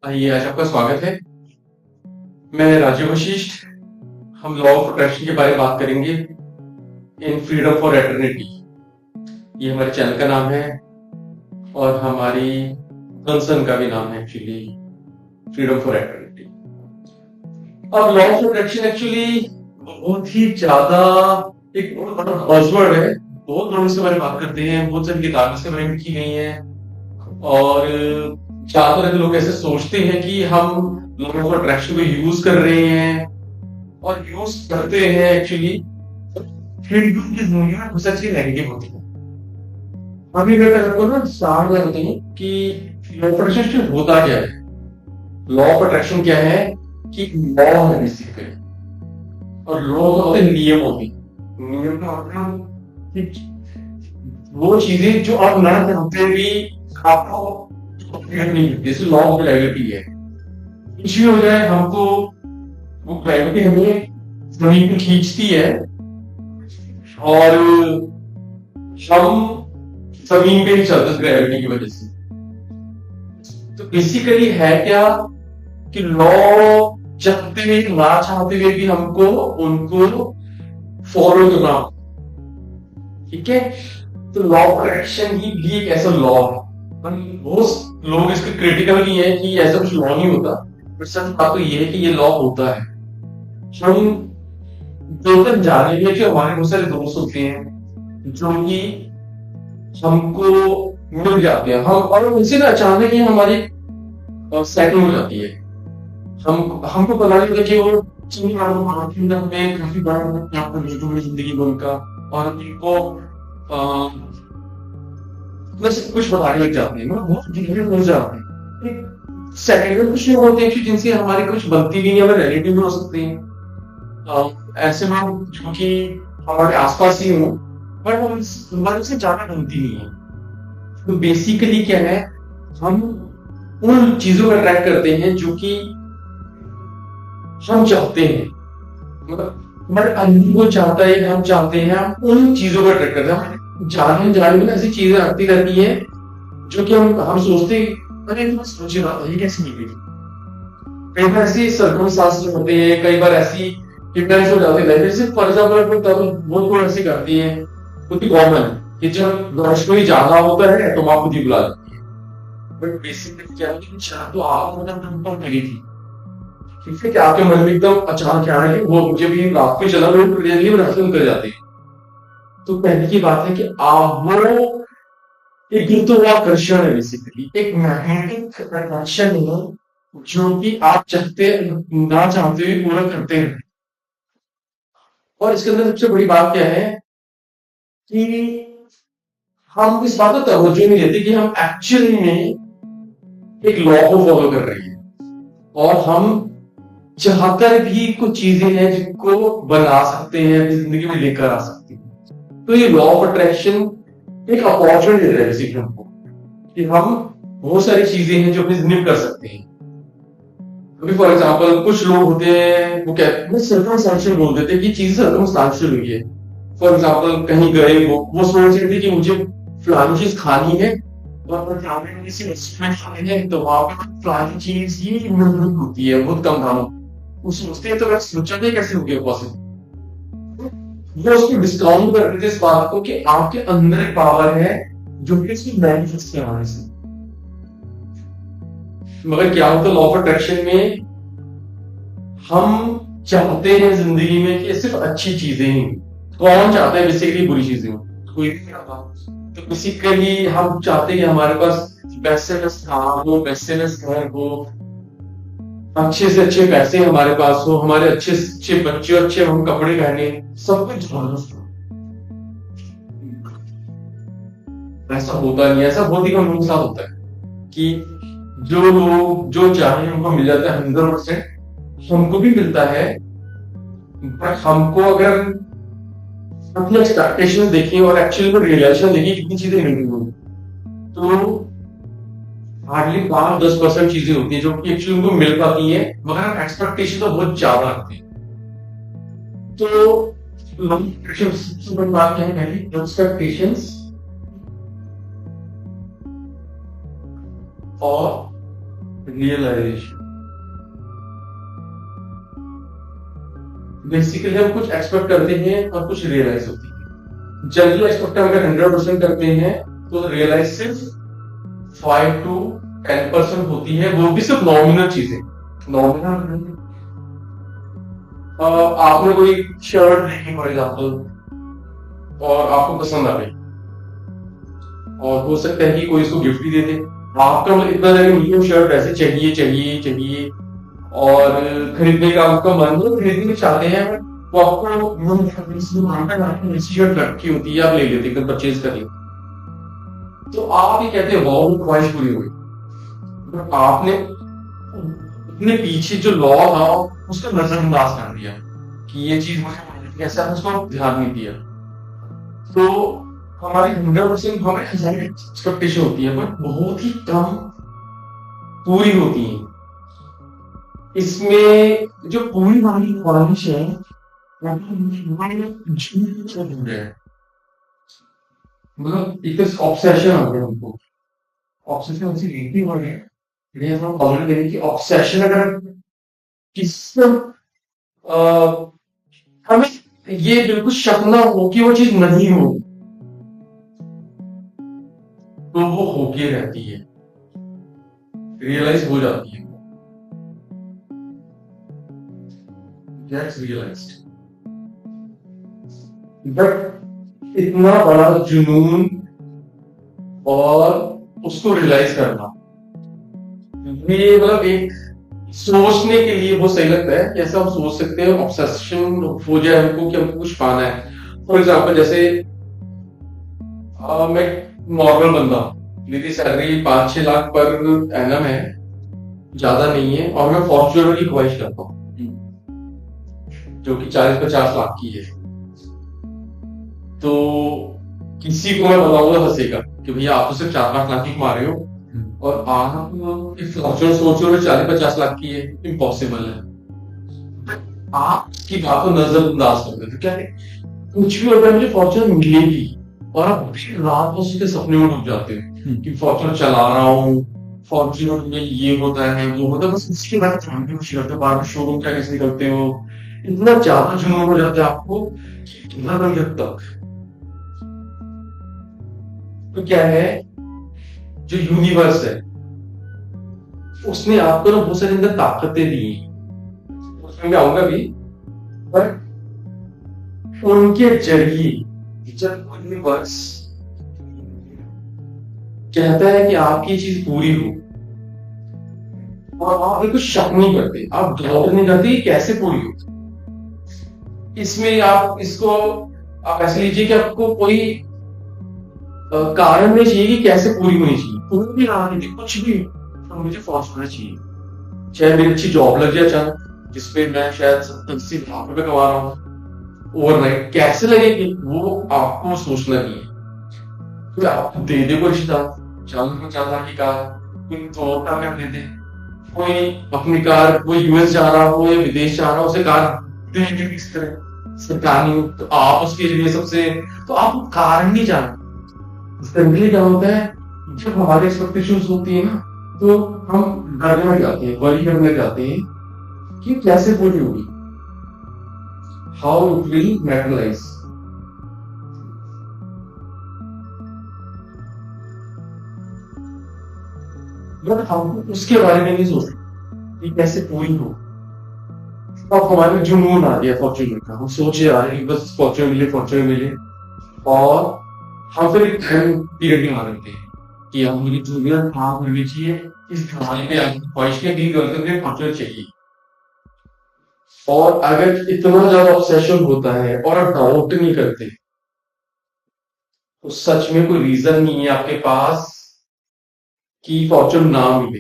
आइए, आज आपका स्वागत है। मैं राजीव वशिष्ठ। हम लॉ ऑफ अट्रैक्शन के बारे में बात करेंगे इन फ्रीडम फॉर एटर्निटी। ये हमारे चैनल का नाम है और हमारी कंसर्न का भी नाम है एक्चुअली, फ्रीडम फॉर एटर्निटी। अब लॉ ऑफ अट्रैक्शन एक्चुअली बहुत ही ज्यादा एक बहुत बड़ा बज़वर्ड है। बहुत लोग इसके बारे में बात करते हैं, बहुत सारी किताबें इसके बारे में लिखी गई हैं और ज्यादातर लोग ऐसे सोचते हैं कि हम लॉ ऑफ अट्रैक्शन को यूज कर रहे हैं और यूज करते हैं एक्चुअली। फिर भी उनकी दुनिया में बहुत अच्छी नेगेटिव होती है। अभी मैं आपको ना स्टार्ट में बताऊं कि लॉ ऑफ अट्रैक्शन होता क्या है। लॉ ऑफ अट्रैक्शन क्या है कि लॉ है बेसिकली, और लॉ का होते हैं नियम होते हैं। नियम का मतलब कि वो चीजें जो आप ना चाहते भी आपको नहीं, जैसे लॉ ऑफ ग्रेविटी है। कुछ भी हो जाए हमको वो ग्रेविटी हमें जमीन पे खींचती है और हम जमीन पे ही चलते हैं ग्रेविटी की वजह से। तो बेसिकली है क्या कि लॉ चाहते हुए ना चाहते हुए भी हमको उनको फॉलो करना, ठीक है। तो लॉ ऑफ अट्रैक्शन ही भी एक ऐसा लॉ है। बहुत लोग इसके क्रिटिकल भी हैं कि ऐसा कुछ लॉ नहीं होता, पर सच बात तो ये है कि ये लॉ होता है। हम जो तक जानेंगे कि हमारे बहुत सारे दोस्त होते हैं जो कि हमको मिल जाते हैं, हम और उनसे ना अचानक ही हमारी सेटिंग हो जाती है। हमको पता नहीं होता कि वो चीनी वालों में काफी बड़ा जिंदगी में उनका, और उनको बस कुछ बताने लग जाते हैं, मतलब बहुत गहरे हो जाते हैं। सेकंड में कुछ लोग होते हैं जिनसे हमारी कुछ बनती भी नहीं, हमारे रिलेटिव भी हो सकते हैं। ऐसे लोग जो कि हमारे आसपास ही हो, पर हमारे से ज्यादा बनती नहीं है। तो बेसिकली क्या है, हम उन चीजों का ट्रैक करते हैं जो कि हम चाहते हैं, मतलब हमारे अंदर को चाहता है, हम चाहते हैं, हम उन चीजों का ट्रैक करते हैं। जाने जाने में ऐसी चीजें आती रहती है जो कि हम सोचते हैं अरे मैं सोच रहा था ये कैसे मिलेगी। कई बार ऐसी सर्कमस्टांसेस होते हैं, कई बार ऐसी हिप्नोटाइज हो जाते हैं। जैसे फॉर एग्जांपल बहुत लोग ऐसे करती हैं, बहुत ही कॉमन है कि जब रश कोई ज्यादा होता है तो माँ खुद ही बुला लेती है। बट बेसिकली क्या है कि चाह तो आप मतलब लगी थी, ठीक है, कि आपके मन में एकदम अचानक क्या है वो मुझे भी रात में चला लोग रिएक्शन कर जाते हैं। तो पहले की बात है कि आप वो एक गुरुत्वाकर्षण है, बेसिकली एक मैग्नेटिक अट्रैक्शन है जो कि आप चाहते ना चाहते हुए पूरा करते हैं। और इसके अंदर सबसे बड़ी बात क्या है कि हम इस बात को तवज्जो नहीं देते कि हम एक्चुअली में एक लॉ को फॉलो कर रहे हैं, और हम चाहकर भी कुछ चीजें हैं जिनको बना सकते हैं, अपनी जिंदगी में लेकर आ सकते हैं। तो ये लॉ ऑफ अट्रैक्शन एक अपॉर्चुनिटी है बेसिकली हमको, कि हम बहुत सारी चीजें हैं जो अपनी जिंदगी में कर सकते हैं। अभी फॉर एग्जांपल कुछ लोग होते हैं वो कहते हैं सर्कमस्टेंशियल बोल देते हैं कि चीजें सर्कमस्टेंशियल हुई है। फॉर एग्जांपल कहीं गए वो सोच रहे थे कि मुझे फलानी चीज खानी है और किसी रेस्टोरेंट खाने हैं, तो वहां पे फलानी चीज ही मिल होती है बहुत कम दामों। वो सोचते हैं तो मैं सोचा नहीं कैसे हो गया पॉसिबल। वो उसको डिस्काउंट कर रहे थे इस बात को कि आपके अंदर एक पावर है जो कि इसकी मैनिफेस्ट कराने से। मगर क्या होता है लॉ ऑफ अट्रैक्शन में, हम चाहते हैं जिंदगी में कि सिर्फ अच्छी चीजें ही। कौन चाहता है बेसिकली बुरी चीजें हो? कोई नहीं चाहता। तो बेसिकली हम चाहते हैं कि हमारे पास बेस्ट से बेस्ट काम हो, बेस्ट से बेस्ट घर हो, अच्छे से अच्छे पैसे हमारे पास हो, हमारे अच्छे से अच्छे बच्चे, अच्छे हम कपड़े पहने, सब कुछ जबरदस्त हो। ऐसा होता नहीं, ऐसा बहुत ही कम लोगों के साथ होता है कि जो लोग जो चाहे उनको मिल जाता है 100%, हमको भी मिलता है। बट हमको अगर अपनी एक्सपेक्टेशन देखें और एक्चुअली में रियलाइजेशन देखें कितनी चीजें मिल रही होंगी, तो हार्डली 5-10% चीजें होती है जो कि एक्चुअली उनको मिल पाती है, मगर हम एक्सपेक्टेशन तो बहुत ज्यादा रखते हैं। तो सबसे बड़ी बात क्या है, पहली एक्सपेक्टेशंस और रियलाइजेशन बेसिकली हम कुछ एक्सपेक्ट करते हैं और कुछ रियलाइज होती है। जनरली एक्सपेक्ट अगर 100% करते हैं तो रियलाइज सिर्फ 5 to 10% होती है, वो भी सिर्फ नॉमिनल चीजें। नॉमिनल आपने कोई शर्ट देखी फॉर एग्जाम्पल और आपको पसंद आ गई, और हो सकता है कि कोई इसको गिफ्ट भी दे दे। आपका मतलब इतना ज्यादा मुझे वो शर्ट ऐसे चाहिए चाहिए चाहिए और खरीदने का आपका मन हो, खरीदने चाहते हैं, बट वो आपको शर्ट रखी होती है, आप ले लेते एकदम परचेज कर लेते। तो आप ये कहते हैं वाह ख्वाहिश पूरी हुई, बट आपने अपने पीछे जो लॉ था उसका नजरअंदाज कर दिया कि ये चीज मुझे कैसे, आपने उसको ध्यान नहीं दिया। तो हमारी 100% हमें एक्सपेक्टेशन होती है, बट बहुत ही कम पूरी होती है। इसमें जो पूरी वाली ख्वाहिश है मतलब एक तो ऑब्सेशन आ गया हमको। ऑब्सेशन ऐसी रीति हो गई है, हम ऑलरेडी करें कि ऑब्सेशन अगर किस हमें ये बिल्कुल शक ना हो कि वो चीज नहीं हो, तो वो होके रहती है, रियलाइज हो जाती है, गेट्स रियलाइज्ड। बट इतना बड़ा जुनून और उसको रियलाइज करना, ये मतलब एक सोचने के लिए वो सही लगता है कि ऐसा हम सोच सकते हैं, ऑब्सेशन हो जाए हमको कि हमको कुछ पाना है। फॉर एग्जाम्पल जैसे मैं नॉर्मल बंदा, मेरी सैलरी 5-6 लाख पर एनम है, ज्यादा नहीं है, और मैं फॉर्च्यूनर की ख्वाहिश करता हूँ जो कि 40-50 लाख की है। तो किसी को मैं बताऊंगा हंसेगा कि भैया आप तो सिर्फ 4-5 लाख की कमा रहे हो और आप फॉर्च्यूनर सोच रहे हो 40-50 लाख की है, इम्पॉसिबल है। आपकी बात को नजरअंदाज कर देते, क्या कुछ भी होता है मुझे फॉर्च्यूनर मिलेगी, और आप रात को उसके सपने में डूब जाते हैं कि फॉर्च्यूनर चला रहा हूँ, फॉर्च्यूनर में ये होता है वो होता है, बस इसके बाद जानने खुशी करते हो, बाहर शोरूम क्या कैसे निकलते हो, इतना ज्यादा जुनून हो जाता है आपको कितना बन तक। तो क्या है, जो यूनिवर्स है उसने आपको ना बहुत सारी अंदर ताकतें दी, उसमें मैं आऊंगा भी, पर उनके जरिए जब यूनिवर्स कहता है कि आपकी चीज पूरी हो और आप कुछ शक नहीं करते, आप डाउट नहीं करते कैसे पूरी हो, इसमें आप इसको आप ऐसे लीजिए कि आपको कोई कारण नहीं चाहिए कि कैसे पूरी होनी चाहिए, कोई भी कारण नहीं, कुछ भी, तो मुझे फॉर्च्यूनर चाहिए, चाहे मेरी अच्छी जॉब लग जाए अचानक जिसपे मैं शायद 70-80 लाख रुपए कमा रहा हूँ ओवरनाइट, कैसे लगेगी वो आपको सोचना नहीं है। तो आप दे दे कोई रिश्तेदार 4 लाख की कार, कोई 2 लाख में दे दे, कोई अपनी कार, कोई यूएस जा रहा हो या विदेश जा रहा हो, उसे कार देंगे किस तरह सरकार नहीं, तो आप उसके लिए सबसे, तो आप कारण नहीं जानते। सिंपली क्या होता है, जब हमारी एक्सपेक्टेशंस होती है ना, तो हम डरने लग जाते हैं, वरी करने लग जाते हैं कि कैसे पूरी होगी, हाउ इट विल मैटेरियलाइज। बट हम उसके बारे में नहीं सोचते कि कैसे पूरी हो। अब हमारे में जुनून आ गया फॉर्च्यूनर का, हम सोचे आ रहे बस फॉर्च्यूनर मिले, और हम फिर एक टाइम पीरियड में आ रहे थे कि अब मुझे जूनियर हाँ होनी चाहिए, इस जमाने पे आपकी ख्वाहिश के डील करते हुए फॉर्च्यूनर चाहिए। और अगर इतना ज्यादा ऑब्सेशन होता है और आप डाउट नहीं करते, तो सच में कोई रीजन नहीं है आपके पास कि फॉर्च्यून ना मिले।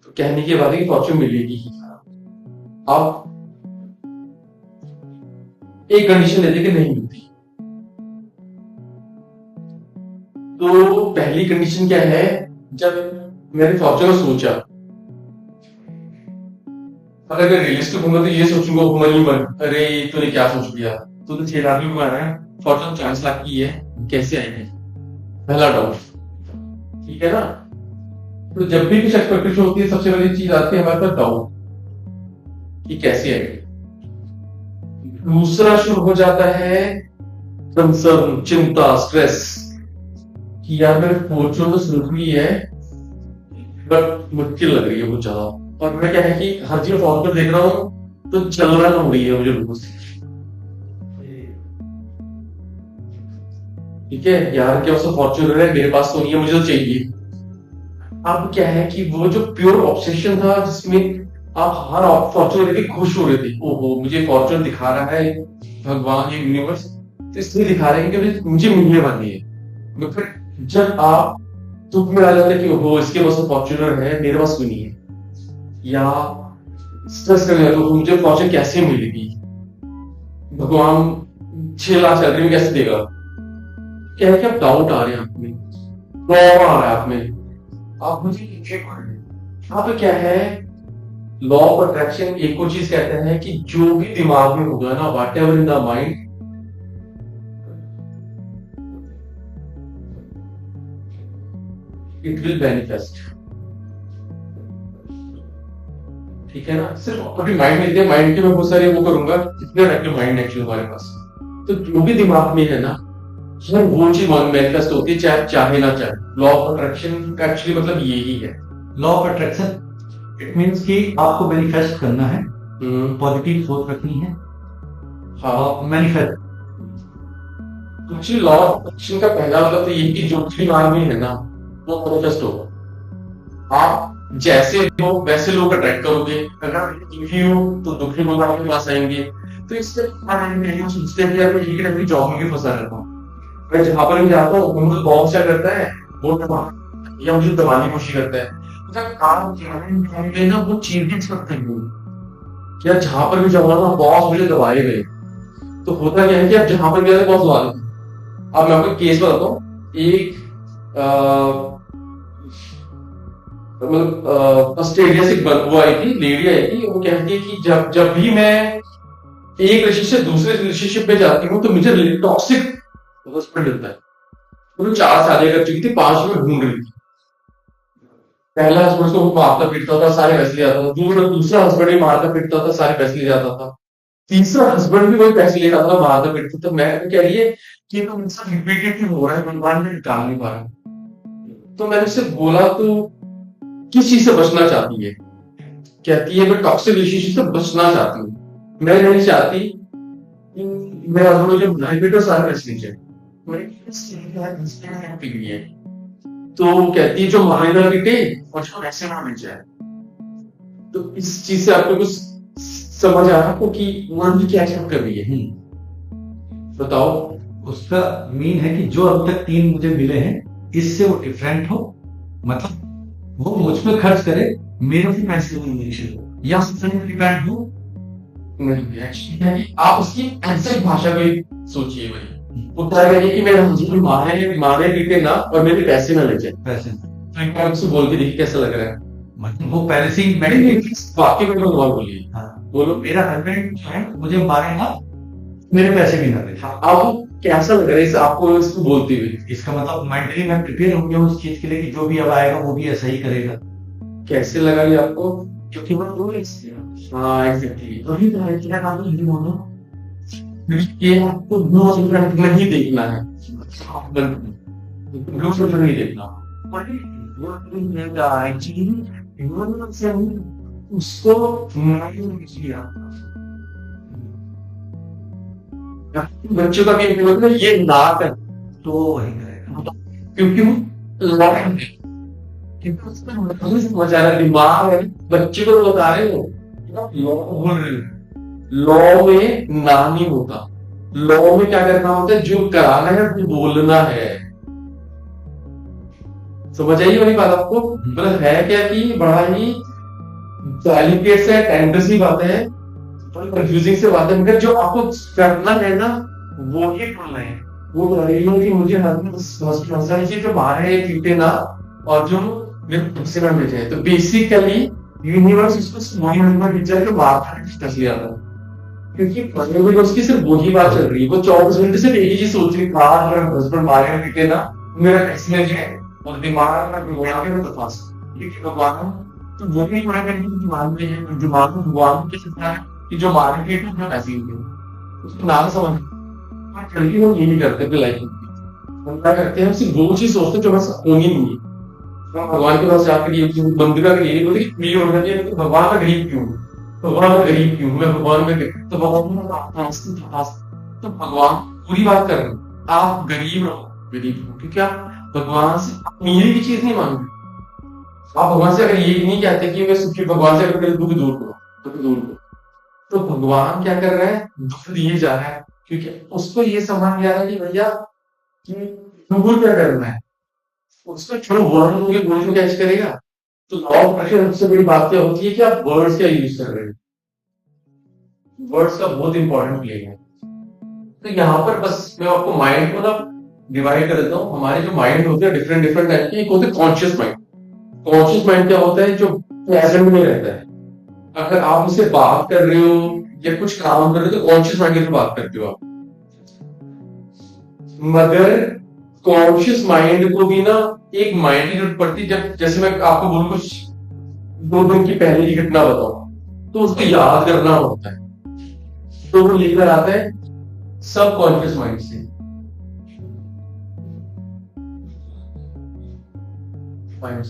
तो कहने की बात है कि फॉर्च्यून मिलेगी ही। अब एक कंडीशन लेते कि नहीं मिलती, तो पहली कंडीशन क्या है, जब मैंने फॉर्च्यूनर सोचा, अगर मैं रियलिस्टिक होऊंगा तो ये सोचूंगा मन, अरे तूने क्या सोच लिया, तू तो 6 लाख भी कमा रहा है, फॉर्च्यूनर 40 लाख की है, कैसे आएंगे, पहला डाउट, ठीक है ना। तो जब भी कुछ एक्सपेक्टेशन होती है सबसे पहली चीज आती है हमारे पास डाउट कि कैसे है। दूसरा शुरू हो जाता है कंसर्न, चिंता, स्ट्रेस कि यार मेरे फॉर्चून तो शुरू हुई है बट मुश्किल लग रही है बहुत ज्यादा। और मैं क्या है कि हर चीज फोन पर देख रहा हूँ तो चलना हो रही है मुझे बिल्कुल। ठीक है यार, क्या उसका फॉर्चूनर है, मेरे पास तो नहीं है, मुझे तो चाहिए। अब क्या है कि वो जो प्योर ऑब्सेशन था जिसमें आप हर फॉर्चूनर के खुश हो रहे थे, ओहो मुझे फॉर्चून दिखा रहा है भगवान, ये यूनिवर्स तो इसलिए दिखा रहे हैं कि मुझे मिलने वाली है। तो फिर जब आप दुख में आ जाते कि ओहो इसके पास तो फॉर्चूनर है मेरे पास भी नहीं है, या स्ट्रेस करने लगो मुझे फॉर्चून कैसे मिलेगी, भगवान 6 लाख सैलरी में कैसे देगा, क्या है कि आप डाउट आ रहे हैं आप में, प्रॉब्लम आ रहा है आप में, आप मुझे यहाँ पे क्या है लॉ ऑफ अट्रैक्शन एक और चीज कहते हैं कि जो भी दिमाग में होगा ना, what ever in the mind it will manifest. ठीक है ना, सिर्फ अपनी माइंड में दिया, माइंड के मैं बहुत सारे वो करूंगा जितने एक्टिव माइंड एक्चुअली हमारे पास, तो जो भी दिमाग में है ना सर वो चीज मैनिफेस्ट होती है, चाहे चाहे ना चाहे। लॉ ऑफ अट्रैक्शन का एक्चुअली मतलब यही है। Law of attraction it means कि आपको मैनिफेस्ट करना है, पॉजिटिव सोच रखनी है। हाँ, manifest actually law of attraction का पहला मतलब तो यही कि जो भी दिमाग में है ना वो मैनिफेस्ट होगा। आप जैसे हो वैसे लोग अट्रैक्ट करोगे, अगर दुखी हो तो दुखी लोग आपके पास आएंगे। तो इससे सोचते हैं यार मैं जॉब में फंसा रहता हूँ, मैं जहां पर भी जाता हूँ मुझे बॉस क्या करता है वो या मुझे दबाने की कोशिश करता है, काम ना वो चीजें करते हैं यार, जहां पर भी जाऊंगा ना बॉस मुझे दबाए गए। तो होता क्या है कि आप जहां पर गए बॉस दबा देते। अब मैं आपको केस बताता हूँ, एक मतलब ऑस्ट्रेलिया से वो आई थी, लेडी आई थी, वो कहती है कि जब भी मैं एक रिलेशनशिप से दूसरे रिलेशनशिप में जाती हूँ तो मुझे टॉक्सिक हस्बैंड मिलता है। तो 4 शादियां कर चुकी थी, 5 में ढूंढ रही थी। पहला हस्बैंड को मारता पीटता था, सारे पैसे ले जाता था, दूसरा हस्बैंड भी मारता पीटता था, सारे पैसे ले जाता था, तीसरा हस्बैंड भी वही पैसे ले जाता था, मारता पीटता था। मैं कह रही है कि रिपीटेटिव हो रहा है, भगवान में निकाल नहीं पा रहा। तो मैंने उससे बोला तो किस चीज से बचना चाहती है, कहती है मैं टॉक्सिक रिलेशनशिप से बचना चाहती हूँ, मैं नहीं चाहती मेरा हस्बैंड मुझे प्राइवेट और सारे पैसे लीजिए। तो कहती है जो मारे ना पीटे और जो पैसे ना मिल जाए। तो इस चीज से आपको कुछ समझ आ रहा कि मन क्या क्या कर रही है, बताओ। उसका मीन है कि जो अब तक 3 मुझे मिले हैं इससे वो डिफरेंट हो, मतलब वो मुझ पर खर्च करे, मेरे से पैसे हो या डिपेंड हो। आप उसकी एग्जैक्ट भाषा में सोचिए, भाई उत्तर है कि मेरा हस्बैंड मारे पीटे ना और मेरे पैसे ना ले जाए। पैसे तो उसको बोल के देखिए कैसा लग रहा है, मतलब वो पहले से ही वाकई में तो बोलिए। हाँ, बोलो मेरा हस्बैंड मुझे मारे ना, मेरे पैसे भी ना ले। अब कैसा लग रहा है आपको इसको बोलते हुए? इसका मतलब मेंटली मैं प्रिपेयर हो गया उस चीज के लिए कि जो भी अब आएगा वो भी ऐसा ही करेगा। कैसे लगा ये आपको? क्योंकि वो हाँ एग्जैक्टली वही तो है, क्या काम है बोलो, ये आपको नहीं देखना है, नहीं देखना उसको बच्चों का भी मतलब ये नाक है तो वही करेगा, क्योंकि समझ आ रहा दिमाग है, बच्चे को तो बता रहे हो लॉ में ना नहीं होता। लॉ में क्या करना होता है, जो कराना है वो बोलना है। समझ आइए वाली बात आपको? मतलब है क्या कि बड़ा ही डेलिकेट से टेंडर सी बात है, कंफ्यूजिंग से बात है, मगर जो आपको करना है ना वो ही करना है। वो कि मुझे जो मारे पीटे ना और जो मेरे ना मिल जाए। तो बेसिकली यूनिवर्स इसको मारता लिया था, क्योंकि उसकी सिर्फ वही बात चल रही है, वो 24 घंटे सिर्फ एक ही चीज सोच रही हस्बैंड मारे पीटे ना, मेरा पैसे मिल जाए और दिमाग देखिए भगवान तो वो भी पढ़ा करेंगे दिमाग में है, दिमाग में भगवान के सकता है कि जो मार्केट है वो ऐसी है, उसको नाम समझ जल्दी लोग यही करते थे लाइफ में। हम क्या करते हैं, सिर्फ वो चीज सोचते हैं जो बस होनी नहीं है। हम भगवान के पास जाकर ये बंदगा के लिए बोलते कि होना चाहिए, तो भगवान का गरीब क्यों हूँ? भगवान का गरीब क्यों हूँ? मैं भगवान में तो भगवान तो भगवान पूरी बात कर रहे हैं, आप गरीब रहो, गरीब हो, क्योंकि आप भगवान से अमीरी की चीज नहीं मांग रहे। आप भगवान से अगर ये नहीं कहते कि मैं सुखी, भगवान से अगर मेरे दुख दूर करो, दुख दूर करो, तो भगवान क्या कर रहा है? दुख दिए जा रहा है, क्योंकि उसको ये समझ नहीं आ रहा कि भैया कि दूर क्या करना है। उसको छोड़ो, वर्ड होंगे, वर्ड को कैच करेगा। तो लॉ ऑफ अट्रैक्शन सबसे बड़ी बात क्या होती है कि आप वर्ड्स क्या यूज कर रहे हो। वर्ड्स का बहुत इंपॉर्टेंट प्ले है। तो यहाँ पर बस मैं आपको माइंड को ना डिवाइड कर देता हूँ। हमारे जो माइंड होते हैं डिफरेंट डिफरेंट टाइप के, एक होते हैं कॉन्शियस माइंड। कॉन्शियस माइंड क्या होता है? जो प्रेजेंट में रहता है। अगर आप उससे बात कर रहे हो या कुछ काम कर रहे हो तो कॉन्शियस माइंड की बात करते हो आप। मगर कॉन्शियस माइंड को भी ना एक माइंड की जरूरत पड़ती है। जब जैसे मैं आपको बोलूं कुछ 2 दिन की पहले की घटना बताऊं, तो उसको याद करना होता है, तो वो लेकर आता है सब कॉन्शियस माइंड से।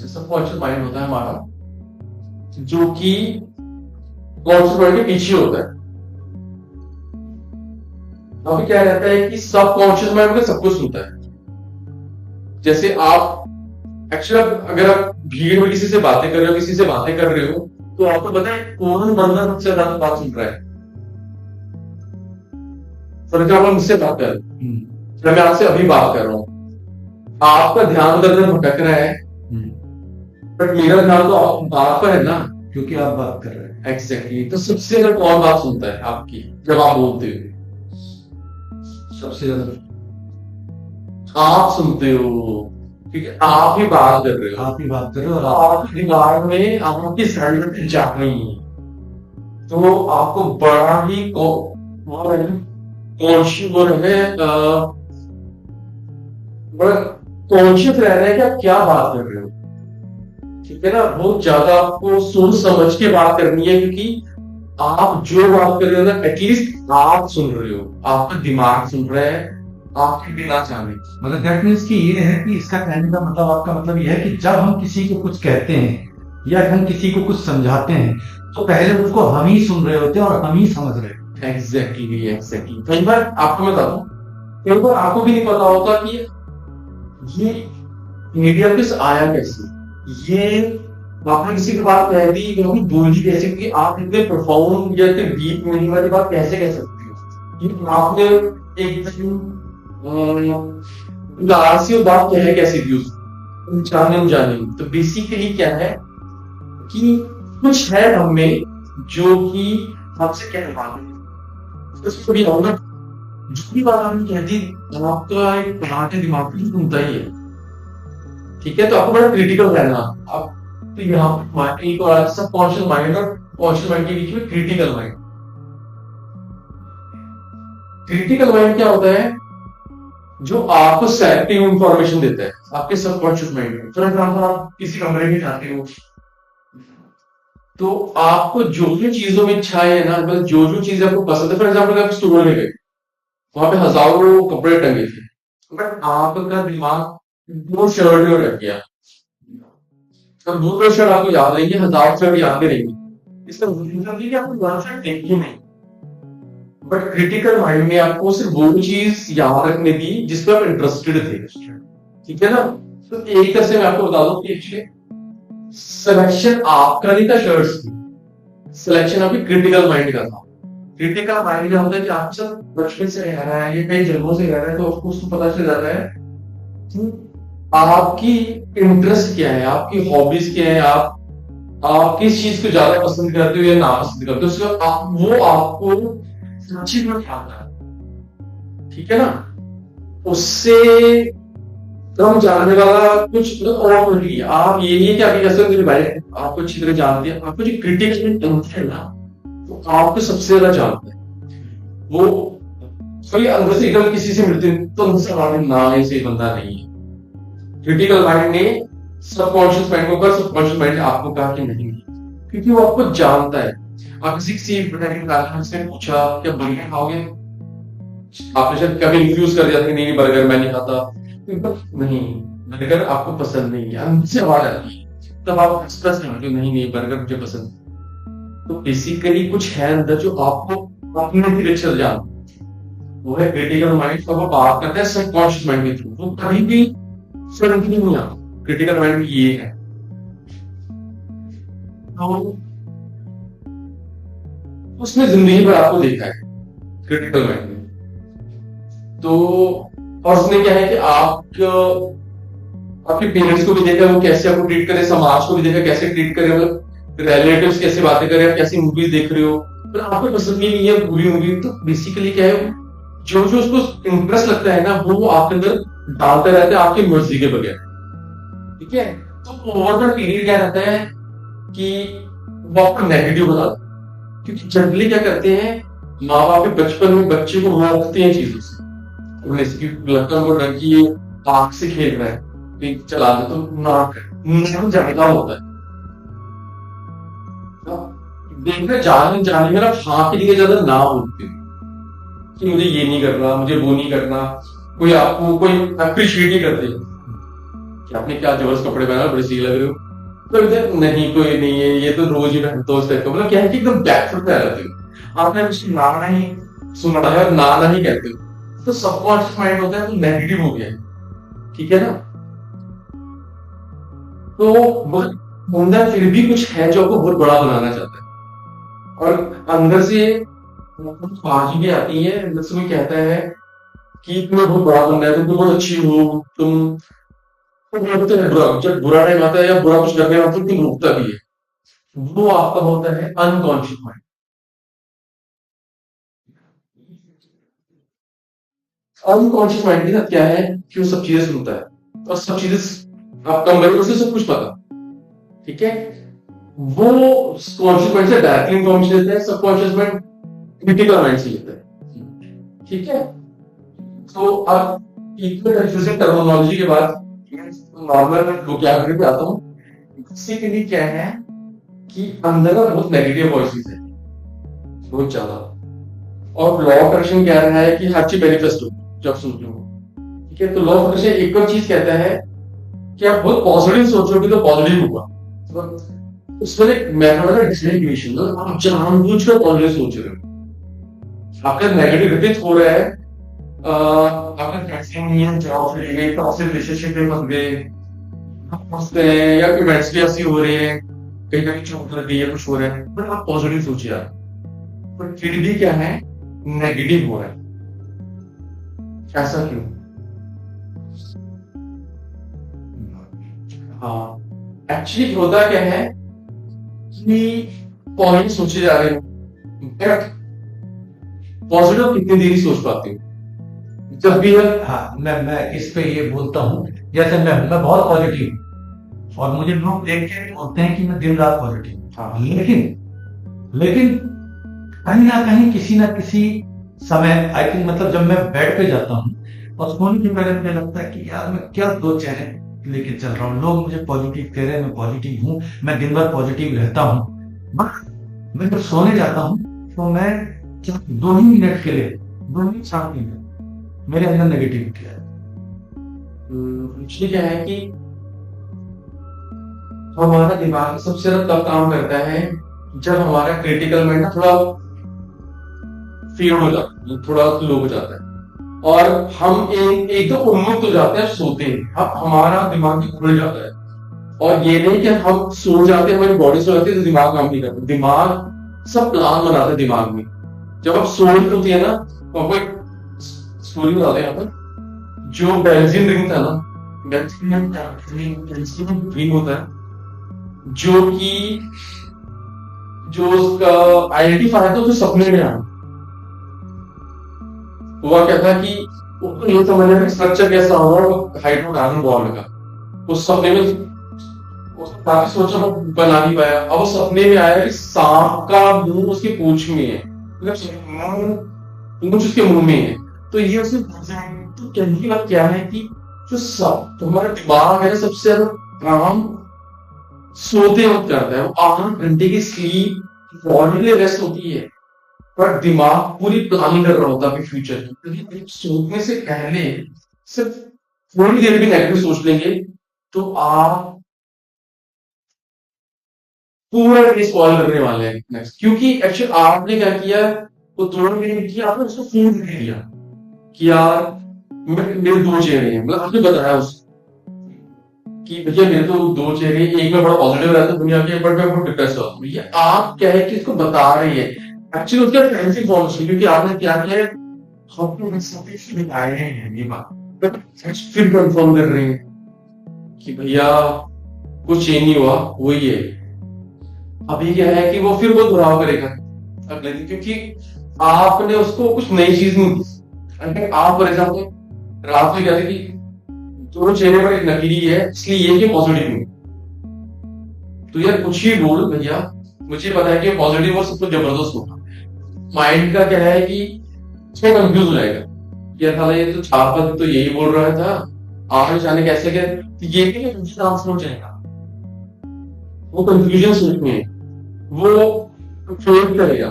सब कॉन्शियस माइंड होता है हमारा, जो कि कॉन्शियस माइंड के पीछे होता है। अभी क्या रहता है कि सब कॉन्शियस माइंड में सब कुछ सुनता है। जैसे आप एक्चुअली अगर आप भीड़ में किसी से बातें कर रहे हो, किसी से बातें कर रहे हो, तो आपको पता है कौन बंदा सबसे ज्यादा बात सुन रहा है। फॉर एग्जाम्पल मुझसे बात कर रहे, मैं आपसे अभी बात कर रहा हूँ, आपका ध्यान उधर उधर भटक रहा है, बट मेरा ध्यान तो बात पर है ना, क्योंकि आप बात कर रहे हैं। एग्जैक्टली। तो सबसे ज्यादा कौन बात सुनता है आपकी जब आप बोलते हो? सबसे ज्यादा आप सुनते हो, क्योंकि आप ही बात कर रहे हो, आप ही बात कर रहे हो और आपके दिमाग में आपकी साइड जा रही है। तो आपको बड़ा ही कॉन्शियस रहना है कि आप क्या बात कर रहे हो। ठीक है ना? बहुत ज्यादा आपको सोच समझ के बात करनी है, क्योंकि आप जो बात कर रहे हो ना, एटलीस्ट आप सुन रहे हो, आपका दिमाग सुन रहा है आपके बिना चाहने। मतलब दैट मीन्स कि ये है कि इसका कहने का मतलब, आपका मतलब ये है कि जब हम किसी को कुछ कहते हैं या हम किसी को कुछ समझाते हैं, तो पहले उसको हम ही सुन रहे होते हैं और हम ही समझ रहे होते हैं। एग्जैक्टली। कई बार आपको मैं बताऊं, कई बार आपको भी नहीं पता होता कि ये मीडिया किस आया कैसे, ये आपने किसी की बात कह दी, वो भी बोली कैसे, क्योंकि आप इतने प्रोफाउंड या इतने डीप मीनिंग वाली बात कैसे कह सकते हो। ये आपने एक लालची बात क्या है, कैसे दी उसको जाने जाने। तो बेसिकली क्या है कि कुछ है हम में जो कि आपसे कहने वाले, उसको भी होगा जो भी बात आपने कह दी, आपका एक पराठे दिमाग में घूमता ही है। ठीक है? तो आपको बड़ा क्रिटिकल रहना। आप तो यहाँ पर सब कॉन्शियस माइंड और कॉन्शियस माइंड के बीच में क्रिटिकल माइंड। क्रिटिकल माइंड क्या होता है? जो आपको सेलेक्टिव इंफॉर्मेशन देता है आपके सबकॉन्शियस माइंड में। फॉर एग्जाम्पल आप किसी कमरे में जाते हो, तो आपको जो जो चीजों में इच्छा है ना, मतलब जो जो चीजें आपको पसंद है, फॉर एग्जाम्पल आप स्टोर में गए, वहां पे हजारों कपड़े टंगे थे, बट आपका दिमाग दो शर्ट में रख गया। अब दो शर्ट आपको याद रहेंगे, हजार शर्ट याद रहेंगी, इसका मतलब ये कि आपको वन शर्ट देखी नहीं। बट क्रिटिकल माइंड में आपको सिर्फ वो चीज याद रखने दी जिस पर आप इंटरेस्टेड थे। ठीक है ना? तो एक तरह से मैं आपको बता दूं कि एक्चुअली सिलेक्शन आपका नहीं था शर्ट्स की, सिलेक्शन आपके क्रिटिकल माइंड का था। क्रिटिकल माइंड क्या होता है कि आपके साथ बचपन से रह रहा है या कई जन्मों से रह रहा है, तो उसको पता चल जाता है कि आपकी इंटरेस्ट क्या है, आपकी हॉबीज क्या है, आप किस चीज को ज्यादा पसंद करते हो या ना पसंद करते हो, उसको वो आपको सच्ची में आता है। ठीक है ना? उससे कम जानने वाला कुछ और नहीं। आप ये नहीं है कि आपके जैसे मेरे भाई आपको अच्छी तरह जानते हैं, आपको जो क्रिटिकल है ना, वो आपको सबसे ज्यादा जानते हैं। वो कोई अंदर से एकदम किसी से मिलते तो उनसे ना, ये सही बंदा नहीं है। क्रिटिकल माइंड ने सबकॉन्शियस माइंड को कर, सबकॉन्शियस माइंड ने आपको कहा कि नहीं, क्योंकि वो आपको जानता है। आप किसी से पूछा क्या बर्गर खाओगे, आपने शायद कभी रिफ्यूज कर दिया था कि नहीं बर्गर मैं नहीं खाता, नहीं बर्गर आपको पसंद नहीं है, अंदर से आवाज आती है, तब आप एक्सप्रेस करते हो नहीं बर्गर मुझे पसंद। तो बेसिकली कुछ है अंदर जो आपको अपने डायरेक्शन जान, वो है क्रिटिकल माइंड। तो वो बात करते हैं सबकॉन्शियस माइंड के थ्रू, वो कभी भी स्वयं नहीं हुआ। क्रिटिकल माइंड ये है। तो उसने जिंदगी भर आपको देखा है क्रिटिकल माइंड में। तो और उसने क्या है कि आपके पेरेंट्स को भी देखा, वो कैसे आपको ट्रीट करे, समाज को भी देखा कैसे ट्रीट करे, मतलब रिलेटिव्स कैसे बातें करे, आप कैसी मूवीज देख रहे हो, पर आपको पसंद ही नहीं है बुरी मूवी। तो बेसिकली क्या है, जो जो उसको इंटरेस्ट लगता है ना वो आपके अंदर डालता रहता है आपकी मर्जी के बगैर। ठीक है, तो ओवर द पीरियड क्या रहता है कि वो आपको नेगेटिव बताता है, क्योंकि जनरली क्या करते हैं माँ बाप बचपन में बच्चे को रोकते हैं चीजों से, लड़का को डर की ये आग से खेल रहा है चला दे तो नाक जायका होता है। देखना जाने में ना हाँ के लिए ज्यादा ना बोलते कि मुझे ये नहीं करना, मुझे वो नहीं करना, कोई आपको कोई अप्रिशिएट नहीं करते कि आपने क्या जबरदस्त कपड़े पहना, बड़े सही लग रहे हो, तो नहीं कोई नहीं है ये तो रोज ही पहनता उस टाइप का, मतलब क्या है कि एकदम बैकफुट पे आ जाते हो, आपने उसकी नाना ही सुना है, नाना ही कहते हो, तो सबकॉन्शियस माइंड होता है तो नेगेटिव हो गया है। ठीक है ना, तो अंदर फिर भी कुछ है जो आपको बहुत बड़ा बनाना चाहता है, और अंदर से बाजी भी आती है, अंदर से कोई कहता है कि तुम्हें बहुत बड़ा बनना है, तुम बहुत अच्छी हो, तुम जब बुरा टाइम आता है या बुरा कुछ करने आता है तुम रुकता भी है, वो आपका होता है अनकॉन्शियस माइंड। अनकॉन्शियस माइंड के साथ क्या है कि वो सब चीजें सुनता है और सब चीजें आपका मेरे से सब कुछ पता। ठीक है, वो कॉन्शियस माइंड से डायरेक्टली इन्फॉर्मेशन लेता है, सबकॉन्शियस माइंड क्रिटिकल माइंड से लेता है। ठीक है, तो अब इक्वल कंफ्यूजन टर्मिनोलॉजी के बाद नॉर्मल वोकैबुलरी पे आता हूँ। इसके लिए क्या है कि अंदर का बहुत नेगेटिव वॉइसेस है बहुत ज्यादा, और लॉ ऑफ अट्रैक्शन कह रहा है कि हर चीज मैनिफेस्ट हो जब सुनते हो। ठीक है, तो लॉ ऑफ अट्रैक्शन एक और चीज कहता है कि आप बहुत पॉजिटिव सोचोगे तो पॉजिटिव होगा, उसमें एक मेथड है डिसइंग्विशन, आप जानबूझकर पॉजिटिव सोच रहे हो, आपका नेगेटिव रिपीट हो रहा है, आपका कैसे नहीं है, जॉब चली गई, टॉक्सिक रिलेशनशिप में फंस गए, हंसते हैं या इवेंट्स भी ऐसी हो रहे हैं, कहीं कहीं चोट लग गई है, कुछ हो रहा है, पर आप पॉजिटिव सोचिए यार, पर फिर भी क्या है नेगेटिव हो रहा है, ऐसा क्यों? हाँ, एक्चुअली होता क्या है कि पॉजिटिव सोचे जा रहे हैं, पॉजिटिव कितनी देरी सोच पाती हूँ जब भी है। हाँ, मैं इस पे ये बोलता हूँ, जैसे मैं बहुत पॉजिटिव हूँ और मुझे लोग देख के बोलते हैं कि मैं दिन रात पॉजिटिव हूँ। हाँ, लेकिन कहीं ना कहीं किसी ना किसी समय आई थिंक मतलब जब मैं बेड पे जाता हूँ और सोने के पहले मुझे लगता है कि यार मैं क्या दो चेहरे लेके चल रहा हूँ, लोग मुझे पॉजिटिव कह रहे हैं, मैं पॉजिटिव हूँ, मैं दिन भर पॉजिटिव रहता हूँ, मैं जब सोने जाता हूँ तो मैं 2 ही मिनट के लिए 2 मिनट 7 मिनट मेरे अंदर नेगेटिविटी है। क्या है कि हमारा दिमाग सबसे ज्यादा तब काम करता है जब हमारा क्रिटिकल माइंड थोड़ा फीड हो जाता है, थोड़ा लो हो जाता है, और हम एकदम उन्मुक्त हो जाते हैं, सोते हैं, अब हमारा दिमाग भी खुल जाता है। और ये नहीं कि हम सो जाते हैं, हमारी बॉडी सो जाती है तो दिमाग काम नहीं करता, दिमाग सब प्लान बनाता है दिमाग में। जब आप सो रही होती है ना तो आपको एक स्टोरी बताते हैं यहाँ पर, जो बेंजीन रिंग था ना, बेंजीन रिंग होता है जो उसका आइडेंटिफायर था उसे सपने में आया, हुआ क्या था कि उसको ये समझना है स्ट्रक्चर कैसा होगा हाइड्रोकार्बन बॉन्ड का, उस सपने में उसने काफी सोचा वो बना नहीं पाया। अब वो सपने में आया कि सांप का मुंह उसकी पूंछ में है, पूंछ उसके मुंह में है, तो ये उसे तो कहने की बात क्या है कि जो सब तुम्हारा दिमाग है सबसे ज्यादा काम सोते वक्त करता है, वो 8 घंटे की स्लीप बॉडी रेस्ट होती है, पर दिमाग पूरी प्लानिंग कर रहा होता है अपने फ्यूचर की, क्योंकि सोने से पहले सिर्फ थोड़ी देर भी नेगेटिव सोच लेंगे तो आप पूरा डे स्पॉइल करने वाले हैं नेक्स्ट। क्योंकि एक्चुअली आपने क्या किया, वो थोड़ा मिनट किया, आपने उसको फील दे दिया कि यार मेरे 2 चेहरे हैं, मतलब आपने बताया उसको कि भैया मेरे तो 2 चेहरे, एक में बड़ा पॉजिटिव रहता है दुनिया के, बट मैं बहुत डिप्रेस होता हूँ। ये आप क्या है कि इसको बता रही है, एक्चुअली उसका फैंसी फॉर्म है, क्योंकि आपने क्या किया है, हम सब आए हैं ये बात फिर कंफर्म कर रहे हैं कि भैया कुछ चेंज नहीं हुआ, वही है। अभी क्या है कि वो फिर वो दोहराव करेगा अगले दिन, क्योंकि आपने उसको कुछ नई चीज नहीं दी। आप फॉर एग्जाम्पल रात में कहते कि 2 चेहरे पर एक नकली है, इसलिए ये कि पॉजिटिव नहीं, तो यार कुछ ही बोल भैया, मुझे पता है कि पॉजिटिव और सबको जबरदस्त होगा। माइंड का क्या है कि उसमें कंफ्यूज हो जाएगा, क्या था ये तो 4 तो यही बोल रहा था, आप जाने कैसे क्या, ये भी आंसर हो जाएगा। वो कंफ्यूजन सोच में वो फेल करेगा,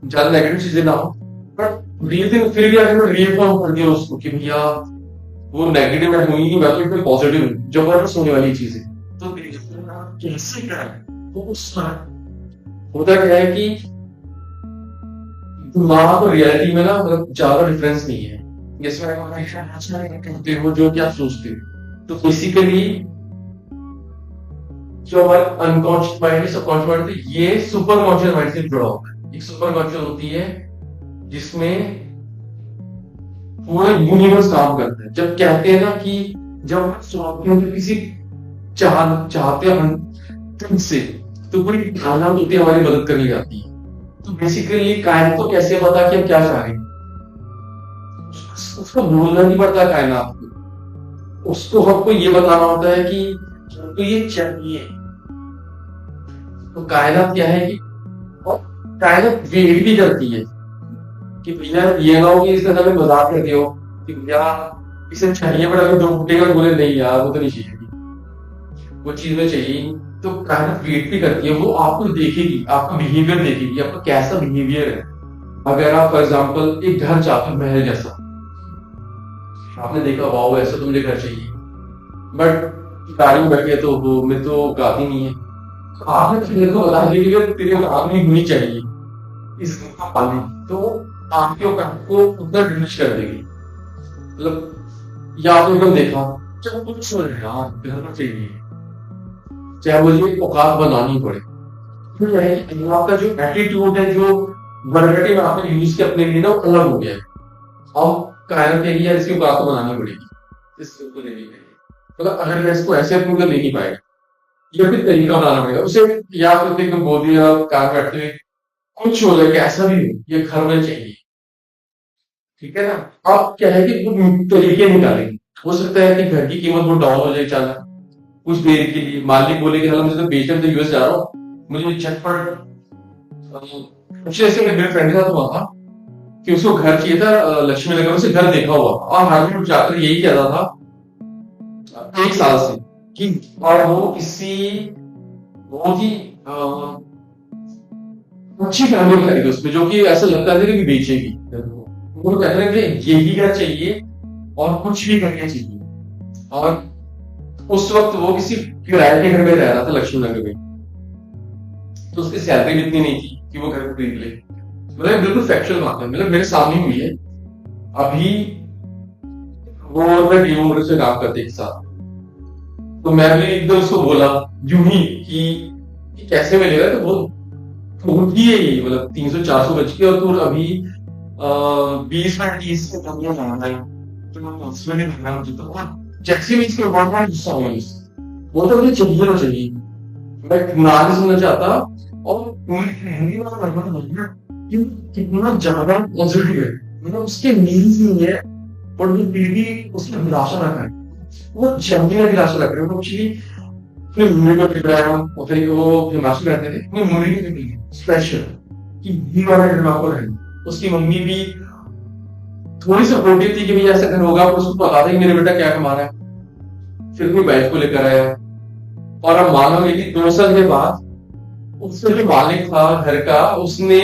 ज्यादा नेगेटिव चीजें ना हो, बट रियल थिंग फिर भी अगर रियल फॉर्म कर दिया उसको कि भैया वो नेगेटिव मैं हुई नहीं, मैं तो एकदम पॉजिटिव हूँ, जबरदस्त होने वाली चीज है। तो कैसे क्या है होता क्या है कि दिमाग और रियलिटी में ना मतलब ज्यादा डिफरेंस नहीं है, जैसे जो क्या सोचते हो। तो बेसिकली जो हमारे अनकॉन्शियस माइंड है, सबकॉन्शियस माइंड है, ये सुपर कॉन्शियस माइंड से जुड़ा होता है। एक सुपर कॉन्शियस होती है जिसमें पूरा यूनिवर्स काम करता है। जब कहते हैं ना कि जब हम सोचते हैं किसी चाहते हैं से, तो पूरी कायनात होती है हमारी मदद करने जाती है। तो बेसिकली कायनात को कैसे पता कि हम क्या चाह रहे हैं, उसको बोलना नहीं पड़ता कायनात को, उसको हमको ये बताना होता है कि तो ये चाहिए। तो कायनात क्या है कि कायनात वेट भी करती है कि भैया ये ना हो कि इसने हमें मजाक कर दिया हो कि भैया इसे चाहिए, बट अगर 2 फुटेगा बोले नहीं यार वो तो नहीं चाहिए, वो चीज में चाहिए। तो कायनात वेट भी करती है, वो आपको देखेगी, आपका बिहेवियर देखेगी, आपका कैसा बिहेवियर है। अगर आप फॉर एग्जाम्पल एक घर चाहते हो महल जैसा, आपने देखा वाओ ऐसा तो मुझे घर चाहिए, बट गाड़ी में बैठ गए तो वो में तो गाती नहीं है, आपने मेरे को बता दिया कि तेरे आदमी होनी चाहिए इस पानी, तो आपके औकात को उतना डिमिश कर देगी। मतलब या तो एकदम देखा चलो कुछ यार घर चाहिए, चाहे मुझे औकात बनानी पड़े। फिर आपका जो एटीट्यूड है, जो वर्गटी में आपने यूज किया अपने लिए ना, वो अलग हो गया है। अब कायनात के लिए इसकी औकात बनानी पड़ेगी, इसको लेनी पड़ेगी। मतलब अगर मैं इसको ऐसे अपने ले नहीं पाएगा, या फिर तरीका बनाना पड़ेगा उसे, या फिर एकदम बोल दिया कार बैठते हुए कुछ हो जाए ऐसा भी नहीं, ये घर में चाहिए, ठीक है ना। अब क्या है कि वो तरीके निकालेंगे। हो सकता है कि घर की कीमत वो डाउन हो जाए अचानक कुछ देर के लिए, मालिक बोले कि मुझे तो बेचकर तो यूएस जा रहा हूँ, मुझे झटपट कुछ ऐसे मेरे फ्रेंड के साथ हुआ था कि उसको घर चाहिए था लक्ष्मी नगर, उसे घर देखा हुआ और हाल में जाकर यही कहता था 1 साल से कि, और वो किसी बहुत ही अच्छी फैमिली खरीदी उसमें, जो कि ऐसा लगता था कि बेचेगी। वो कहते हैं कि यही घर चाहिए और कुछ भी करना चाहिए। और उस वक्त वो किसी किराए के घर में रह रहा था लक्ष्मी नगर में, तो उसकी सैलरी भी इतनी नहीं थी कि वो घर खरीद ले। मतलब बिल्कुल फैक्चुअल बात है, मतलब मेरे सामने हुई है। अभी वो मैं डी उम्र से काम करते एक साथ, तो मैं भी एकदम उसको बोला यूं ही कि कैसे मिलेगा, तो वो होती है ही मतलब 300-400 बज के, और तू अभी 20 मिनट 30 से कम जाना है, तो उसमें नहीं भरना मुझे। तो जैसे भी इसके बाद में गुस्सा हुआ, वो तो मुझे चाहिए ना चाहिए, मैं ना नहीं सुनना चाहता। और कितना ज्यादा पॉजिटिव है, मतलब उसके नीड्स नहीं है, पर वो फिर भी उसमें निराशा रखा है, वो जंगली निराशा रख रहे हैं। एक्चुअली अपने मुंह को पिट रहा है, और फिर वो हिमाचल रहते थे, अपने मुंह की स्पेशल कि भी वाला दिमाग को रहे। उसकी मम्मी भी थोड़ी सपोर्टिव थी कि भैया ऐसा घर होगा, पर उसको पता था कि मेरे बेटा क्या कमा रहा है। फिर अपनी वाइफ को लेकर आया, और अब मानो कि 2 साल के बाद उसका जो मालिक था घर का, उसने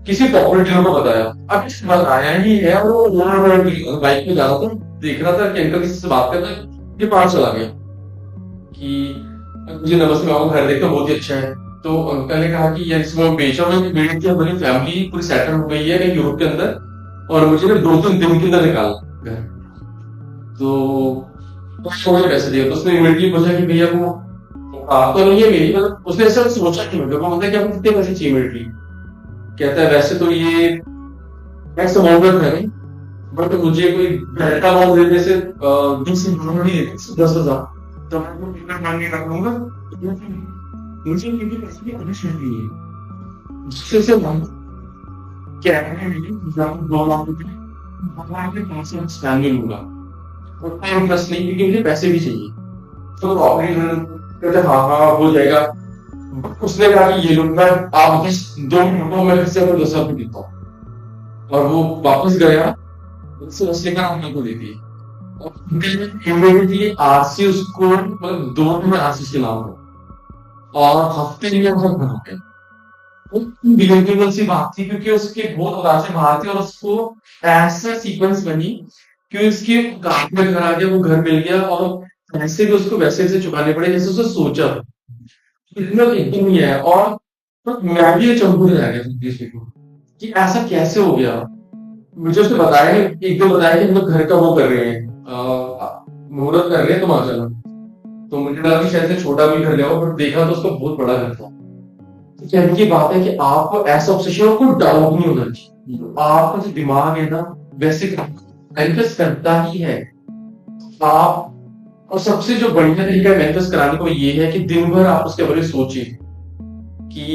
किसी पॉपुलर डीलर को बताया। अब इस बार आया ही है, और वो बाइक में जा रहा था, देख रहा था कि अंकल किसी से बात कर रहे हैं, ये पास चला गया कि मुझे नमस्ते, मैं घर देखता बहुत ही अच्छा है। तो अंकल ने कहा कि यार इसमें बेचा, मेरी हमारी फैमिली पूरी सेटल हो गई है कहीं यूरोप के अंदर, और मुझे ना 2-3 दिन के अंदर निकालना घर। तो मुझे पैसे दिए, तो उसने इमीडिएटली पूछा कि भैया वो आप तो नहीं है मेरी, मतलब उसने ऐसा सोचा कि मतलब बोलता है कि आपको कितने पैसे चाहिए इमीडिएटली। कहता है वैसे तो ये मैक्स अमाउंट है नहीं, बट मुझे कोई घंटा अमाउंट देने से 20 नहीं देते, 10,000 तो मैं आपको पेमेंट मांगने रख लूंगा। मुझे इनके पैसे की कमीशन नहीं है, जिससे से क्या है 2 लाख रुपए भगवान के पास से स्पैन लूंगा, और टाइम बस नहीं, क्योंकि मुझे पैसे भी चाहिए। तो कहते हाँ हाँ हो जाएगा। उसने कहा कि ये लूंगा, आप बस 2 मिनटों में फिर से आपको 10,000 रुपये देता हूँ। और वो वापस गया, उससे उसने कहा हमने को दे दिए, और इमीडिएटली आरसी उसको मतलब 2 दिन में आरसी के नाम हो, और हफ्ते में हम घर हो गए। बिलीवेबल सी बात थी, क्योंकि उसके बहुत उदासी बाहर थी, और उसको ऐसा सीक्वेंस बनी कि उसके काम में घर आ गया, वो घर मिल गया, और पैसे भी उसको वैसे से चुकाने पड़े जैसे उसने सोचा। इतना एकदम ही है। और तो मैं भी चंबू रह गया किसी को कि ऐसा कैसे हो गया। मुझे उसने बताया, एक दो बताया कि हम लोग घर का वो कर रहे हैं, मुहूर्त कर रहे हैं, तुम आ जाना। तो मुझे लगा कि शायद से छोटा भी घर ले आओ, बट देखा तो उसका बहुत बड़ा घर था। तो कहने की बात है कि आपको ऐसा ऑब्सेशन को डाउट नहीं होना चाहिए, आपका जो दिमाग है ना वैसे मैनिफेस्ट करता ही है। आप और सबसे जो बढ़िया तरीका मैनिफेस्ट कराने को ये है कि दिन भर आप उसके बारे में सोचिए कि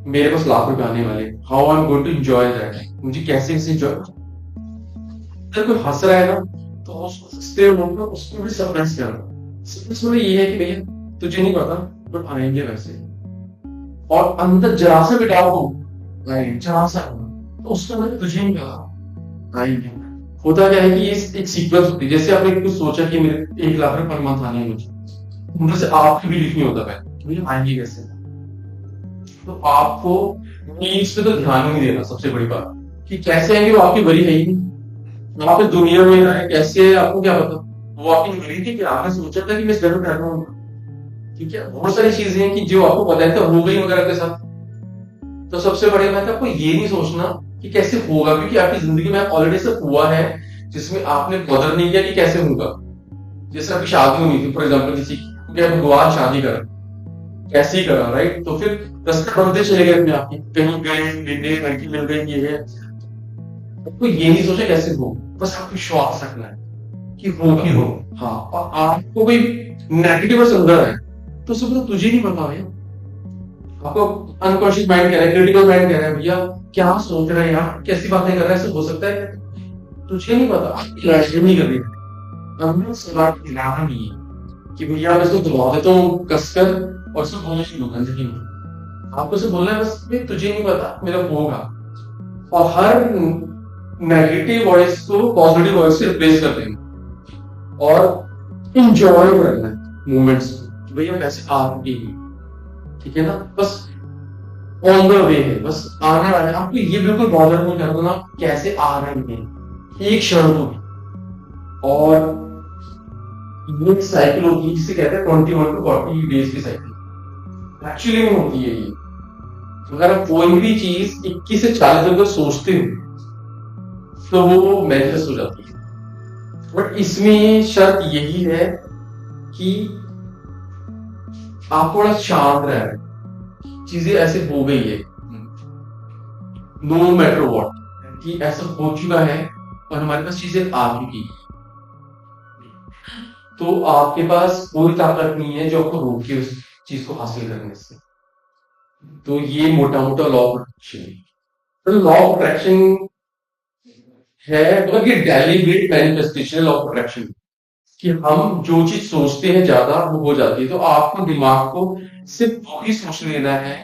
मेरे पास लाख रुपए आने वाले, how I am going to enjoy that, मुझे कैसे इसे एंजॉय। अगर कोई हंस रहा है ना तो उसको भी सरप्राइज करना। सरप्राइज मतलब ये है कि भैया तुझे नहीं पता, बट आएंगे वैसे, और अंदर जरा सा भी डाउट हो, जरा सा, तो उसको तुझे नहीं पता आएंगे। होता क्या है कि ये एक सीक्वेंस होती है, जैसे आपने कुछ सोचा कि मेरे 1 लाख रुपए पर मंथ आने हैं, मुझे से आपकी भी लिखनी होता है मुझे आएंगे कैसे। तो आपको नीड्स पे तो ध्यान ही नहीं देना, सबसे बड़ी बात कि कैसे आएंगे वो आपकी बड़ी है ही नहीं। आप दुनिया में है कैसे है आपको क्या पता, वो आपकी बड़ी थी कि आपने सोचा था कि मैं इस घर में ठहरा हूँ। ठीक है, बहुत सारी चीजें हैं कि जो आपको पता है तो हो गई वगैरह के साथ। तो सबसे बड़ी बात है आपको ये नहीं सोचना कि कैसे होगा, क्योंकि आपकी जिंदगी में ऑलरेडी सब हुआ है जिसमें आपने बदल नहीं किया कि कैसे होगा। जैसे आपकी शादी हुई थी फॉर एग्जाम्पल, किसी की भगवान शादी करा, कैसे ही करा, राइट। तो फिर रास्ते बनते चले गए अपने आप, कहीं गए मिले, लड़की मिल गई, ये है। आपको ये नहीं सोचा कैसे हो, बस आपको विश्वास रखना है कि हो कि हो। हाँ, और आपको कोई नेगेटिव समझा है तो सब तुझे नहीं पता है, आपको अनकॉन्शियस माइंड कह रहा है, क्रिटिकल माइंड कह रहा है भैया क्या सोच रहे हैं यार, कैसी बातें कर रहा है, सब हो सकता है, तुझे नहीं पता, आपकी नहीं कर रही। हमने सलाह दिलाना नहीं है कि भैया मैं इसको दबा देता हूँ कसकर और इसको बोलने की होगा जिंदगी में। आपको सिर्फ बोलना है बस तुझे नहीं पता मेरा होगा, और हर नेगेटिव वॉइस को पॉजिटिव वॉइस से रिप्लेस कर देंगे और इंजॉय करना है मोमेंट्स को। भैया वैसे आपकी, ठीक है ना, बस ऑन द वे है, बस आने वाले। आपको ये बिल्कुल बॉदर नहीं करना ना कैसे आ रहे हैं एक क्षण को भी। और ये साइकिल होती है जिसे कहते हैं 21 to 40 डेज की साइकिल, एक्चुअली में होती है ये। अगर आप कोई भी चीज 21 से 40 दिन तक सोचते हो तो वो मैनिफेस्ट हो जाती है। बट इसमें शर्त यही है कि आप थोड़ा शांत रहे, चीजें ऐसे हो गई है नो मैटर व्हाट, कि ऐसा हो चुका है और हमारे पास चीजें आ चुकी, तो आपके पास कोई ताकत नहीं है जो आपको रोके उस चीज को हासिल करने से। तो ये मोटा मोटा लॉ ऑफ अट्रैक्शन, तो लॉ ऑफ अट्रैक्शन है मतलब ये डेलिब्रेट मैनिफेस्टेशन ऑफ अट्रैक्शन, कि हम जो चीज सोचते हैं ज्यादा वो हो जाती है। तो आपको दिमाग को सिर्फ वही सोच लेना है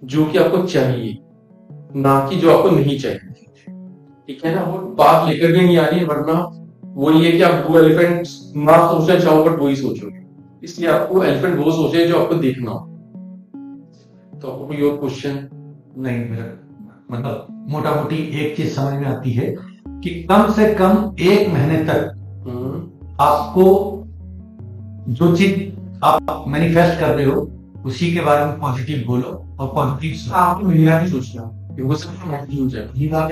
जो कि आपको चाहिए, ना कि जो आपको नहीं चाहिए। ठीक है ना, वो बात लेकर भी नहीं आ रही है, वरना वो ये है कि आप वो एलिफेंट ना सोचना चाहो बट वही सोचोगे, इसलिए आपको एलिफेंट वो सोचे जो आपको देखना हो। तो आपको कोई और क्वेश्चन? नहीं, मेरा मतलब मोटा मोटी एक चीज समझ में आती है कि कम से कम 1 महीने तक आपको जो चीज आप मैनिफेस्ट कर रहे हो उसी के बारे में पॉजिटिव बोलो और पॉजिटिव आपको मिलना नहीं सोचना, वो सब हो जाएगा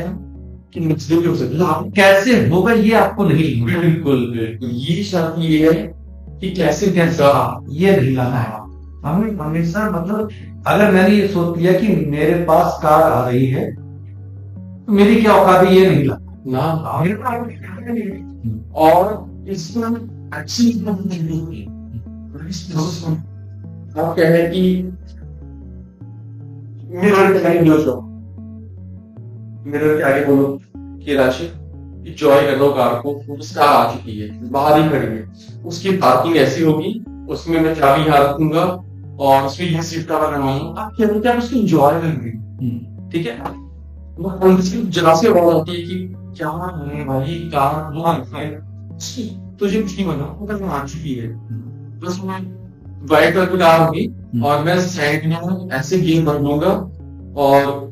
कि नेक्स्ट डे भी हो सकता है। कैसे होगा ये आपको नहीं लिखना। बिल्कुल बिल्कुल, ये शर्त ये है कि कैसे कैसा ये नहीं लाना है। हमें हमेशा मतलब अगर मैंने ये सोच लिया कि मेरे पास कार आ रही है तो मेरी क्या औकात है ये नहीं लाना ना। और इसमें अच्छी आप क्या है कि मिरर के आगे बोलो कि राशि जॉय कर लो कार को, कार आ चुकी है, बाहर ही खड़ी है, उसकी पार्किंग ऐसी होगी, उसमें मैं चाबी यहाँ रखूंगा और उसमें ये सीट कवर करवाऊंगा, आप क्या बोलते हैं उसको एंजॉय करेंगे। ठीक है, जरा से आवाज आती है कि क्या है भाई कार तुझे कुछ नहीं बना, आ चुकी है, बस मैं व्हाइट कलर की कार होगी और मैं साइड में ऐसे गेम भर लूंगा और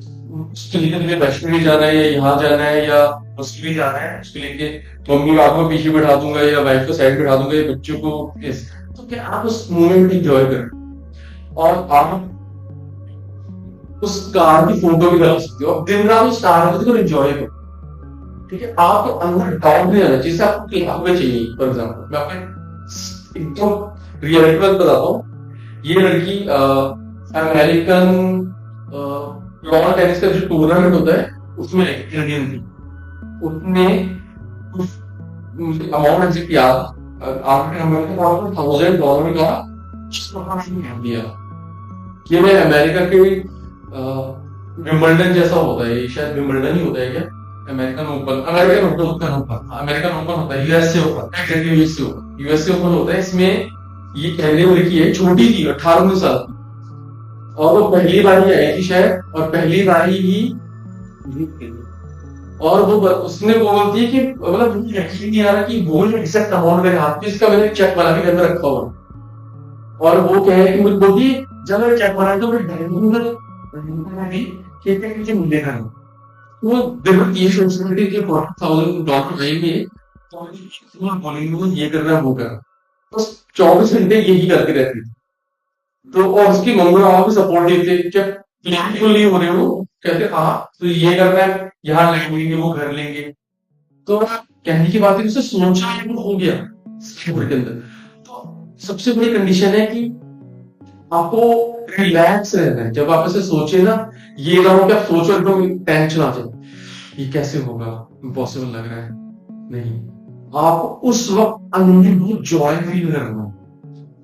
उसके लिए वैष्णो भी जाना है या यहाँ जाना है या उसके लिए जाना है, उसके लिए मम्मी पापा को पीछे बैठा दूंगा या वाइफ को साइड बैठा दूंगा या बच्चों को तो क्या आप उस मोमेंट एंजॉय करें और आप उस कार की फोटो भी लगा सकते हो, दिन रात उस कार को एंजॉय करो। ठीक है, आपको अंदर डाउन नहीं आना चाहिए, आपको क्लाब में चाहिए। फॉर एग्जाम्पल मैं आपको एकदम रियलिटी बात बताता हूँ, ये लड़की अमेरिकन लॉन टेनिस का जो टूर्नामेंट होता है उसमें इंडियन थी, उसने मुझे अमाउंट एग्जैक्ट याद $1,000 का दिया। ये मैं अमेरिका के विंबलडन जैसा होता है, शायद विंबलडन ही होता है क्या, अमेरिकन ओपन होता है, यूएसए ओपन होता है। इसमें ये कहने लड़की है, छोटी थी 18-19 साल की, और वो पहली बार ही आई थी शायद, और पहली बार ही और वो उसने बोलती है कि मतलब मुझे यकीन नहीं आ रहा कि वो एग्जैक्ट अमाउंट मेरे हाथ में, इसका मैंने चेक बना के घर में रखा हुआ, और वो कहे कि मुझे बोलती जब मैं चेक बना तो मुझे मिलेगा नहीं, वो देखो ये सोचती कि $40,000 आएंगे तो बोलेंगे ये कर रहा है वो कर रहा, बस 24 घंटे यही करते रहते थे। तो और उसकी मम्मी पापा भी सपोर्ट देते, जब प्लानिंग नहीं हो रहे हो कहते हाँ तो ये करना है, यहाँ लेंगे वो घर लेंगे। तो कहने की बात है उसे सोचा हो गया के अंदर। तो सबसे बड़ी कंडीशन है कि आपको रिलैक्स रहना है। जब आप ऐसे सोचे ना, ये ना हो कि आप सोचो एकदम टेंशन आ जाए ये कैसे होगा, इम्पॉसिबल लग रहा है, नहीं, आप उस वक्त अंदर जॉय फील करना,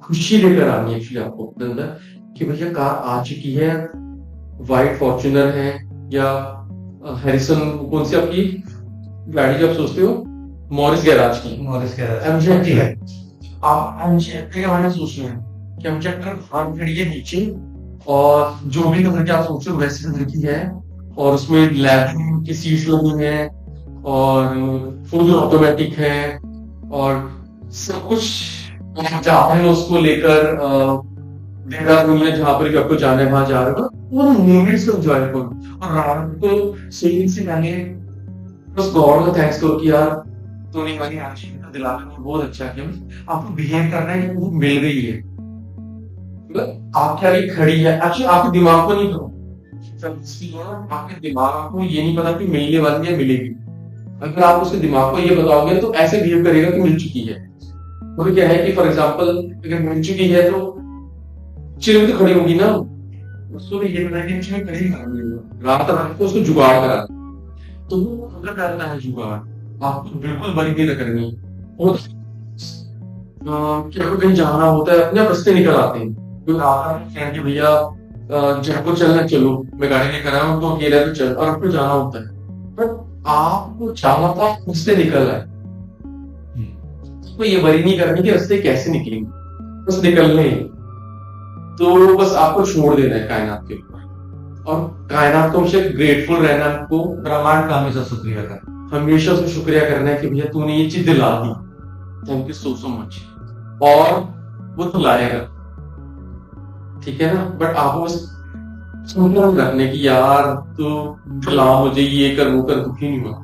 खुशी लेकर आनी है एक्चुअली आपको अपने अंदर कि भैया कार आ चुकी है, व्हाइट फॉर्च्यूनर है या हैरिसन कौन सी आपकी गाड़ी जो आप सोचते हो, मॉरिस गैराज की, एमजेड की है, आप एमजेड के बारे में सोच रहे हैं कि एमजेड का फ्रंट खड़ी है नीचे और जो भी कलर की आप सोच रहे हो वैसी कलर की है, और उसमें लैब की सीट्स लगी है और फुल ऑटोमेटिक है और सब कुछ जाते हैं उसको लेकर देहरादून में जहां पर आपको जाना है वहां जा रहे हो, वो मोमेंट्स को एंजॉय करो। और रात को सोने से पहले बस गॉड का थैंक्स करो कि यार तूने मेरी आशीर्वाद दिलाया, बहुत अच्छा किया, आपको बिहेव करना है, वो मिल गई है, मतलब आपके आगे खड़ी है। एक्चुअली आपके दिमाग को नहीं करो, आपके दिमाग को ये नहीं पता कि मिलने वाली है मिलेगी। अगर आप उसके दिमाग को ये बताओगे तो ऐसे बिहेव करेगा कि मिल चुकी है। तो क्या है कि फॉर एग्जाम्पल अगर मिल चुकी है तो चिल तो खड़ी होगी ना, उसको भी ये पता है कि खड़ी रात रात को उसको जुगाड़ करा, तो वो अगर करना है जुगाड़ आपको बिल्कुल बड़ी नहीं करनी। और क्या कहीं जाना होता है अपने रास्ते निकल आते हैं, तो भैया जयपुर चलना, चलो मैं गाड़ी लेकर आया हूँ तो अकेला तो चल, और आपको जाना होता है बट आपको जाना था उससे निकल रहा है, तो ये वरी नहीं करनी कि रास्ते कैसे निकलेंगे, बस निकलने, तो बस आपको छोड़ देना है कायनात के ऊपर। और कायनात को हमसे ग्रेटफुल रहना, हमको ब्रह्मांड का हमेशा शुक्रिया कर। हमेशा उसे शुक्रिया करना है कि भैया तूने ये चीज दिला दी, थैंक यू सो मच। और वो तो लाएगा, ठीक है ना, बट आपको बस सुनना रखने की यार तू दिला मुझे ये कर वो कर, दुखी नहीं हुआ।